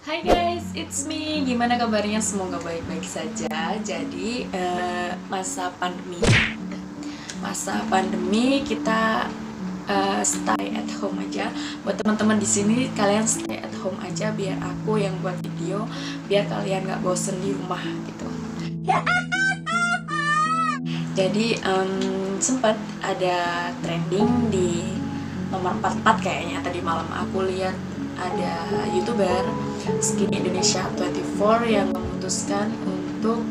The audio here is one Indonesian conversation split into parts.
Hai guys, it's me. Gimana kabarnya? Semoga baik-baik saja. Jadi masa pandemi kita stay at home aja. Buat teman-teman di sini, kalian stay at home aja biar aku yang buat video, biar kalian nggak bosen di rumah gitu. Jadi sempat ada trending di nomor 44 kayaknya tadi malam aku lihat ada YouTuber Skinny Indonesia 24 yang memutuskan untuk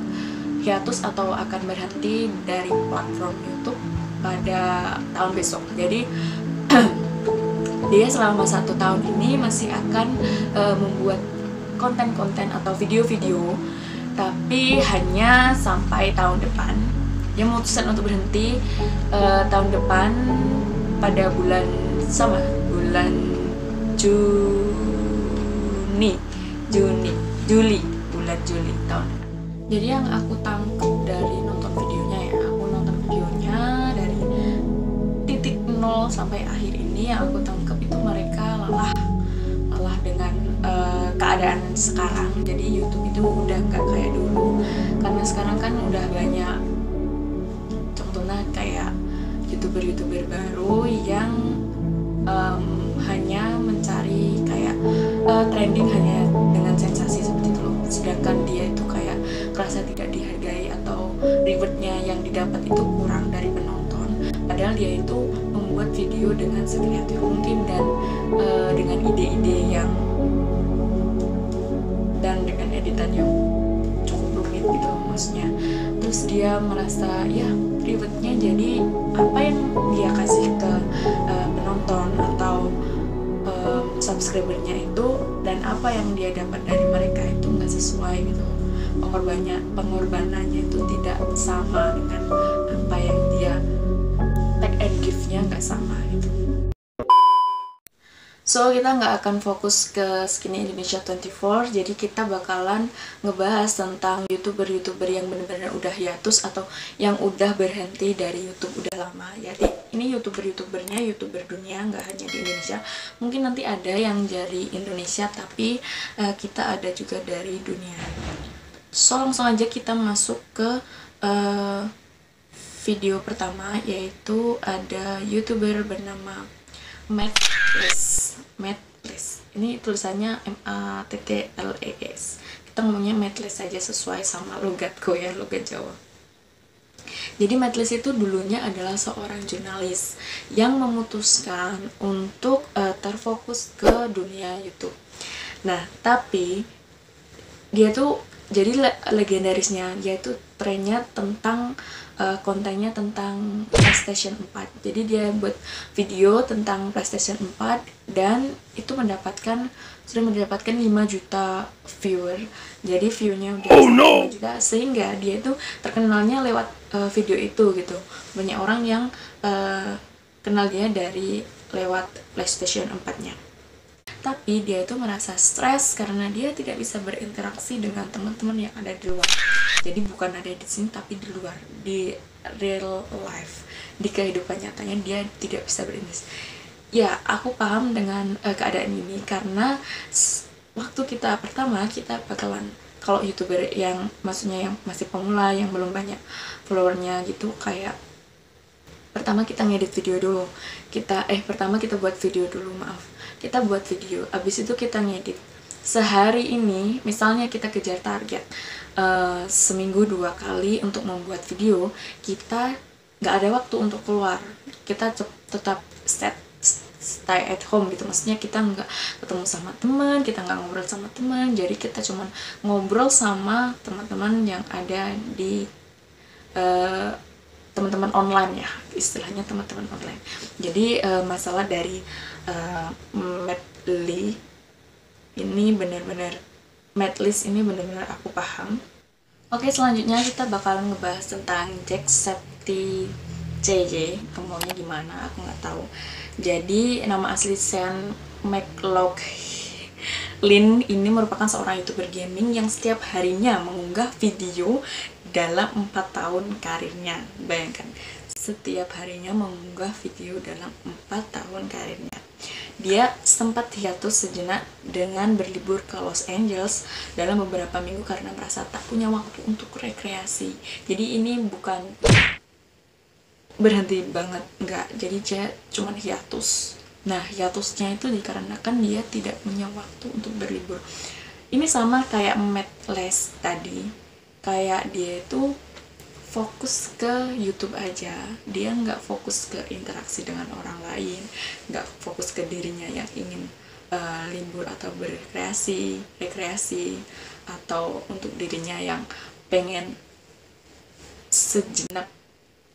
hiatus atau akan berhenti dari platform YouTube pada tahun besok. Jadi dia selama 1 tahun ini masih akan membuat konten-konten atau video-video, tapi hanya sampai tahun depan. Dia memutuskan untuk berhenti tahun depan pada bulan bulan Juli tahun depan. Jadi yang aku tangkap dari nonton videonya ya, aku nonton videonya dari titik 0 sampai akhir ini, yang aku tangkap itu mereka lelah dengan keadaan sekarang. Jadi YouTube itu udah nggak kayak dulu, karena sekarang kan udah banyak contohnya kayak YouTuber baru yang hanya mencari kayak trending hanya dengan sensasi seperti itu loh. Sedangkan dia itu kayak merasa tidak dihargai atau rewardnya yang didapat itu kurang dari penonton. Padahal dia itu membuat video dengan sekreatif mungkin dan dengan ide-ide yang dan dengan editan yang cukup rumit gitu maksudnya. Terus dia merasa ya rewardnya jadi apa yang dia kasih ke penonton atau subscribernya itu dan apa yang dia dapat dari mereka itu nggak sesuai gitu. Pengorbanannya itu tidak sama dengan apa yang dia take and give-nya, nggak sama gitu. So kita nggak akan fokus ke Skinny Indonesia 24, jadi kita bakalan ngebahas tentang YouTuber yang benar-benar udah hiatus atau yang udah berhenti dari YouTube udah lama. Jadi ini YouTubernya YouTuber dunia, nggak hanya di Indonesia. Mungkin nanti ada yang dari Indonesia, tapi kita ada juga dari dunia. So langsung aja kita masuk ke video pertama, yaitu ada YouTuber bernama Mattles. Ini tulisannya Mattles. Kita ngomongnya Mattles saja sesuai sama logatku ya, logat Jawa. Jadi Mattles itu dulunya adalah seorang jurnalis yang memutuskan untuk terfokus ke dunia YouTube. Nah, tapi dia tuh jadi legendarisnya, dia tuh trennya tentang kontennya tentang PlayStation 4. Jadi dia buat video tentang PlayStation 4 dan itu sudah mendapatkan 5 juta viewer. Jadi view-nya udah 5 juta, sehingga dia itu terkenalnya lewat video itu gitu. Banyak orang yang kenal dia dari lewat PlayStation 4-nya. Tapi dia itu merasa stres karena dia tidak bisa berinteraksi dengan teman-teman yang ada di luar. Jadi bukan ada di sini tapi di luar, di real life, di kehidupan nyatanya dia tidak bisa berinteraksi. Ya, aku paham dengan keadaan ini karena waktu kita bakalan, kalau YouTuber yang maksudnya yang masih pemula, yang belum banyak followernya gitu, kayak pertama kita ngedit video dulu. Pertama kita buat video dulu, kita buat video, abis itu kita ngedit. Sehari ini misalnya kita kejar target seminggu 2 kali untuk membuat video, kita nggak ada waktu untuk keluar, kita tetap stay at home gitu. Maksudnya kita nggak ketemu sama teman, kita nggak ngobrol sama teman, jadi kita cuman ngobrol sama teman-teman yang ada di teman-teman online ya, istilahnya teman-teman online. Jadi masalah dari Mattles ini benar-benar aku paham. Oke, selanjutnya kita bakalan ngebahas tentang Jacksepticeye. Ngomongnya gimana aku nggak tahu. Jadi nama asli Sean McLaughlin ini merupakan seorang YouTuber gaming yang setiap harinya mengunggah video dalam 4 tahun karirnya. Bayangkan, setiap harinya mengunggah video dalam 4 tahun karirnya. Dia sempat hiatus sejenak dengan berlibur ke Los Angeles dalam beberapa minggu karena merasa tak punya waktu untuk rekreasi. Jadi ini bukan berhenti banget, enggak. Jadi dia cuman hiatus. Nah, hiatusnya itu dikarenakan dia tidak punya waktu untuk berlibur. Ini sama kayak Matt Les tadi. Kayak dia itu fokus ke YouTube aja, dia nggak fokus ke interaksi dengan orang lain, nggak fokus ke dirinya yang ingin libur atau rekreasi, atau untuk dirinya yang pengen sejenak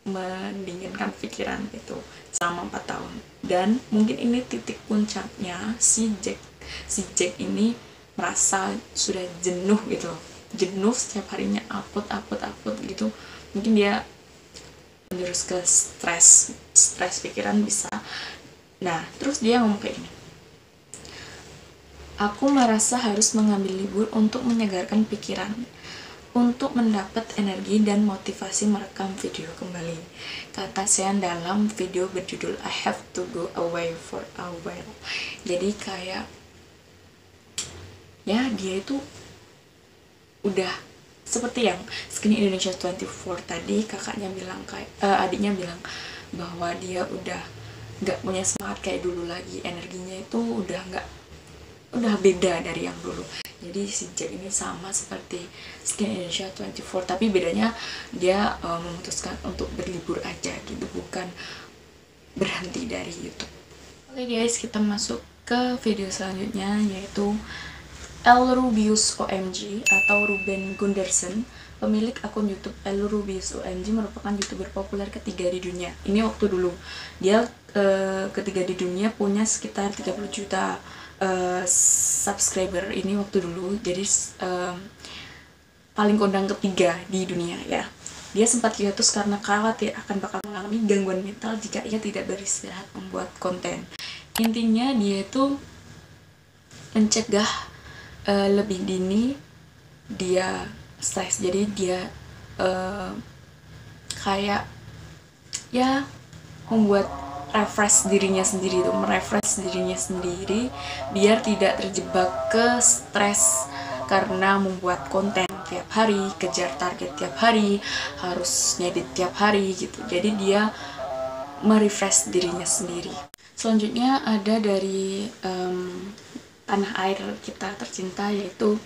mendinginkan pikiran itu selama 4 tahun. Dan mungkin ini titik puncaknya si Jack ini merasa sudah jenuh gitu, jenuh setiap harinya upload gitu. Mungkin dia menjurus ke stres pikiran bisa. Nah, terus dia ngomong kayak gini, aku merasa harus mengambil libur untuk menyegarkan pikiran, untuk mendapat energi dan motivasi merekam video kembali, kata Sean dalam video berjudul I Have to Go Away for a While. Jadi kayak ya dia itu udah seperti yang Skinny Indonesia 24 tadi, kakaknya bilang adiknya bilang bahwa dia udah nggak punya semangat kayak dulu lagi, energinya itu udah beda dari yang dulu. Jadi si Jack ini sama seperti Skinny Indonesia 24, tapi bedanya dia memutuskan untuk berlibur aja gitu, bukan berhenti dari YouTube. Oke guys, kita masuk ke video selanjutnya, yaitu El Rubius OMG atau Ruben Gundersen, pemilik akun YouTube El Rubius OMG, merupakan YouTuber populer ketiga di dunia. Ini waktu dulu. Dia ketiga di dunia, punya sekitar 30 juta subscriber ini waktu dulu. Jadi paling kondang ketiga di dunia ya. Dia sempat hiatus karena khawatir akan bakal mengalami gangguan mental jika ia tidak beristirahat membuat konten. Intinya dia itu mencegah lebih dini dia stres. Jadi dia kayak ya membuat merefresh dirinya sendiri biar tidak terjebak ke stres karena membuat konten tiap hari, kejar target tiap hari, harus ngedit tiap hari gitu. Jadi dia merefresh dirinya sendiri. Selanjutnya ada dari tanah air kita tercinta, yaitu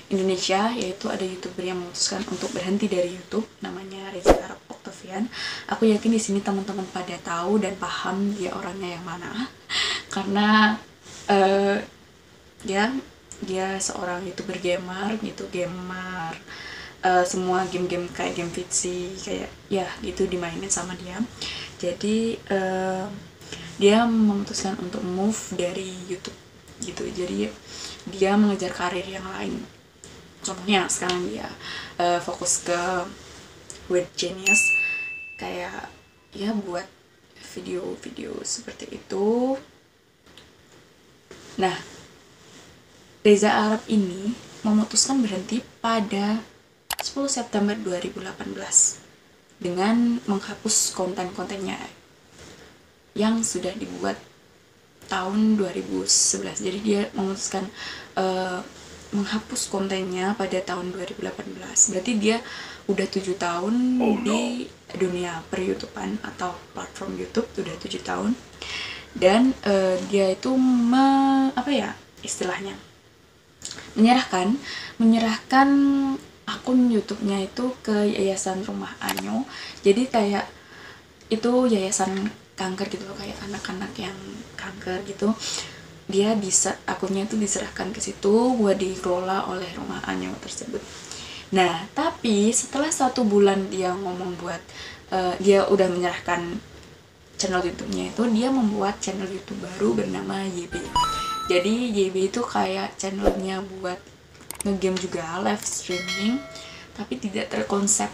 Indonesia, yaitu ada YouTuber yang memutuskan untuk berhenti dari YouTube, namanya Reza Arab Octavian. Aku yakin di sini teman-teman pada tahu dan paham dia orangnya yang mana, karena dia seorang YouTuber gamer, semua game-game kayak game Fitzy kayak ya gitu dimainin sama dia. Jadi dia memutuskan untuk move dari YouTube gitu, jadi dia mengejar karir yang lain. Contohnya sekarang dia fokus ke Weird Genius, kayak ya buat video-video seperti itu. Nah, Reza Arab ini memutuskan berhenti pada 10 September 2018 dengan menghapus konten-kontennya yang sudah dibuat tahun 2011. Jadi dia memutuskan menghapus kontennya pada tahun 2018. Berarti dia udah 7 tahun di dunia per-YouTubean atau platform YouTube, udah 7 tahun. Dan dia itu istilahnya menyerahkan akun YouTube-nya itu ke Yayasan Rumah Anyo. Jadi kayak itu yayasan kanker gitu loh, kayak anak-anak yang kanker gitu. Dia akunnya itu diserahkan ke situ buat dikelola oleh Rumah Anyo tersebut. Nah, tapi setelah 1 bulan dia ngomong dia udah menyerahkan channel YouTube-nya itu, dia membuat channel YouTube baru bernama YB. Jadi YB itu kayak channelnya buat ngegame juga, live streaming, tapi tidak terkonsep,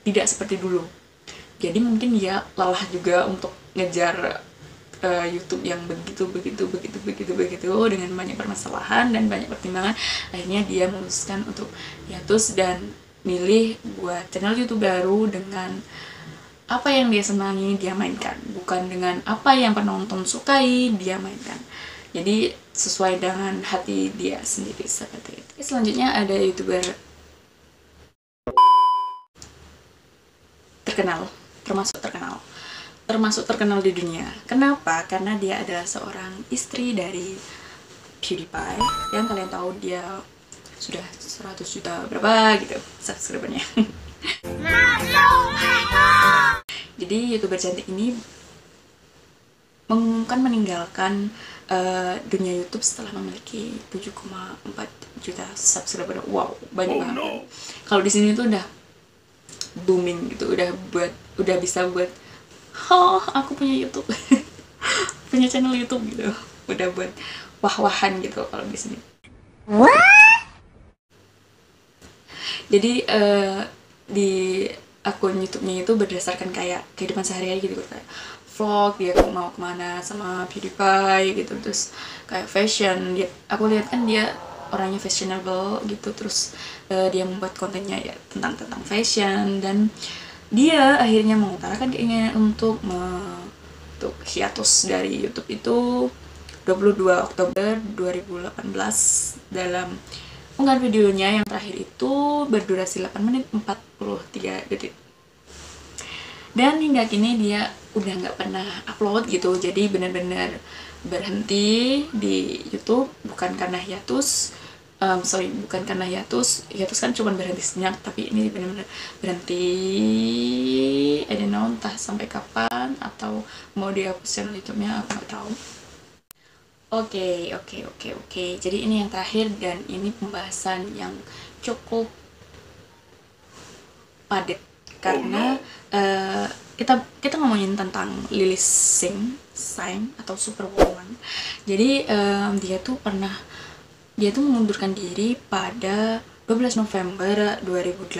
tidak seperti dulu. Jadi mungkin dia lelah juga untuk ngejar YouTube yang begitu dengan banyak permasalahan dan banyak pertimbangan. Akhirnya dia memutuskan untuk hiatus dan milih buat channel YouTube baru dengan apa yang dia senangi dia mainkan, bukan dengan apa yang penonton sukai dia mainkan. Jadi sesuai dengan hati dia sendiri seperti itu. Selanjutnya ada YouTuber terkenal, termasuk terkenal di dunia. Kenapa? Karena dia adalah seorang istri dari PewDiePie, yang kalian tahu dia sudah 100 juta berapa gitu subscribernya. Jadi YouTuber cantik ini mengumumkan meninggalkan dunia YouTube setelah memiliki 7,4 juta subscriber. Wow, banyak banget. Kalau di sini tuh udah booming gitu, udah bisa buat aku punya YouTube. Punya channel YouTube gitu. Udah buat wah-wahan gitu kalau di sini. Jadi di akun YouTube-nya itu berdasarkan kayak kehidupan sehari-hari gitu, kayak vlog dia mau kemana sama PewDiePie gitu, terus kayak fashion aku lihat kan dia orangnya fashionable gitu, terus dia membuat kontennya ya tentang fashion, dan dia akhirnya mengutarakan keinginan untuk hiatus dari YouTube itu 22 Oktober 2018 dalam unggahan videonya yang terakhir itu berdurasi 8 menit 43 detik. Dan hingga kini dia udah nggak pernah upload gitu, jadi benar-benar berhenti di YouTube, bukan karena hiatus, bukan karena hiatus kan cuma berhenti sejenak, tapi ini benar-benar berhenti, I don't know, entah sampai kapan, atau mau dihapus channel YouTube-nya, aku nggak tahu. Oke, jadi ini yang terakhir, dan ini pembahasan yang cukup padat karena kita ngomongin tentang Lilis Shine atau Superwoman. Jadi dia tuh mengundurkan diri pada 12 November 2018,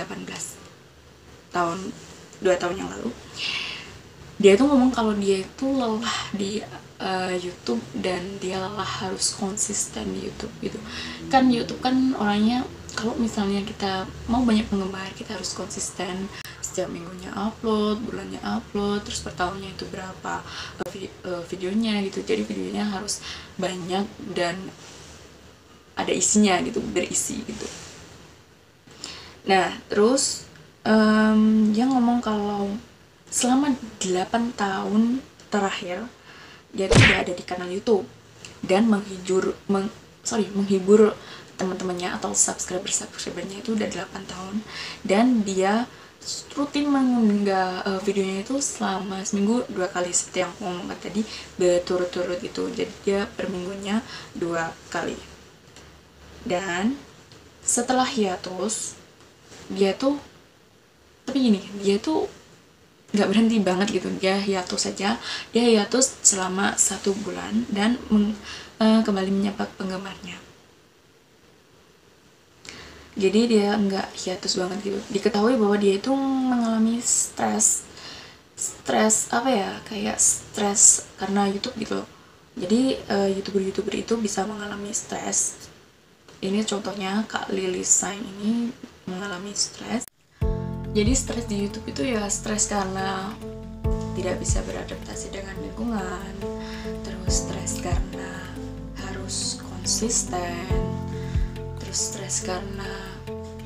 2 tahun yang lalu. Dia tuh ngomong kalau dia itu lelah di YouTube, dan dia lelah harus konsisten di YouTube gitu. Kan YouTube kan orangnya, kalau misalnya kita mau banyak penggemar, kita harus konsisten, setiap minggunya upload, bulannya upload, terus per tahunnya itu berapa videonya gitu. Jadi videonya harus banyak dan ada isinya gitu, berisi gitu. Nah terus dia ngomong kalau selama 8 tahun terakhir dia tidak ada di kanal YouTube dan menghibur teman-temannya atau subscribernya itu udah 8 tahun, dan dia rutin mengunggah videonya itu selama seminggu 2 kali, seperti yang aku ngomong tadi, berturut-turut itu. Jadi dia per minggunya 2 kali. Dan setelah hiatus dia tuh nggak berhenti banget gitu, dia hiatus selama 1 bulan dan kembali menyapa penggemarnya. Jadi dia nggak hiatus banget gitu. Diketahui bahwa dia itu mengalami stres kayak stres karena YouTube gitu. Jadi YouTuber itu bisa mengalami stres. Ini contohnya Kak Lilis Shine ini mengalami stres. Jadi stres di YouTube itu ya stres karena tidak bisa beradaptasi dengan lingkungan, terus stres karena harus konsisten, terus stres karena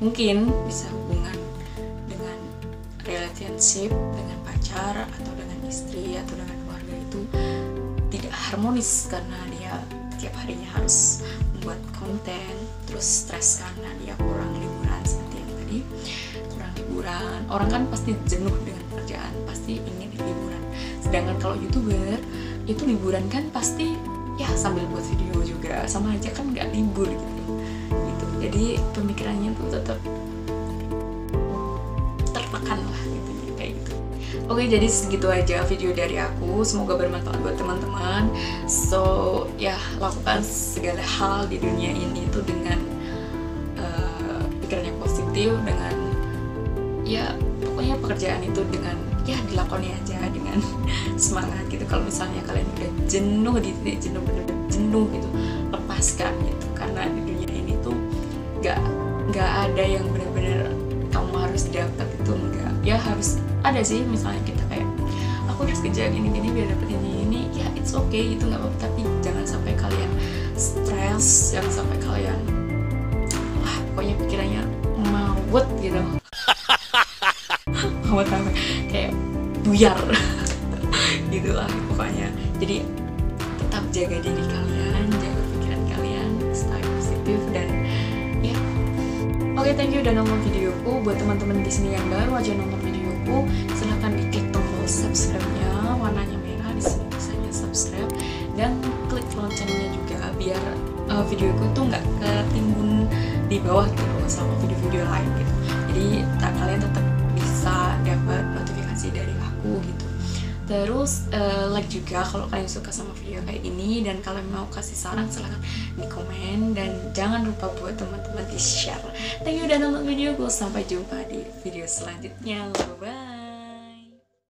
mungkin bisa hubungan dengan relationship dengan pacar atau dengan istri atau dengan keluarga itu tidak harmonis karena dia tiap harinya harus membuat konten. Terus stres karena dia kurang liburan, seperti yang tadi, kurang liburan. Orang kan pasti jenuh dengan pekerjaan, pasti ingin liburan. Sedangkan kalau YouTuber itu liburan kan pasti ya sambil buat video juga, sama aja kan nggak libur gitu. Jadi pemikirannya tuh tetap tertekan lah gitu, kayak gitu. Oke, jadi segitu aja video dari aku, semoga bermanfaat buat teman-teman. So ya, lakukan segala hal di dunia ini itu dengan pikiran yang positif, dengan ya pokoknya pekerjaan itu dengan ya dilakoni aja dengan semangat gitu. Kalau misalnya kalian udah jenuh di titik jenuh gitu, lepaskan gitu, karena di dunia ini tuh nggak ada yang benar-benar kamu harus dapat, itu enggak. Ya harus ada sih misalnya kita kayak aku harus kerja gini-gini biar dapet ini ya it's okay gitu, nggak apa-apa, tapi jangan sampai kalian stres, jangan sampai kalian pokoknya pikirannya mawet gitu mawet apa kayak buyar gitu lah pokoknya. Jadi tetap jaga diri kalian, jaga pikiran kalian, stay positif dan ya. Oke, thank you udah nonton videoku. Buat teman-teman di sini yang baru aja nonton videoku, silahkan diklik tombol subscribe-nya warnanya merah di sini tulisannya subscribe, dan klik loncengnya juga biar videoku tuh nggak ketimbun di bawah gitu sama video-video lain gitu. Jadi kalian tetap bisa dapat notifikasi dari aku gitu. Terus like juga kalau kalian suka sama video kayak ini, dan kalian mau kasih saran silahkan di komen, dan jangan lupa buat teman-teman di share. Thank you udah nonton videoku, sampai jumpa di video selanjutnya, bye bye.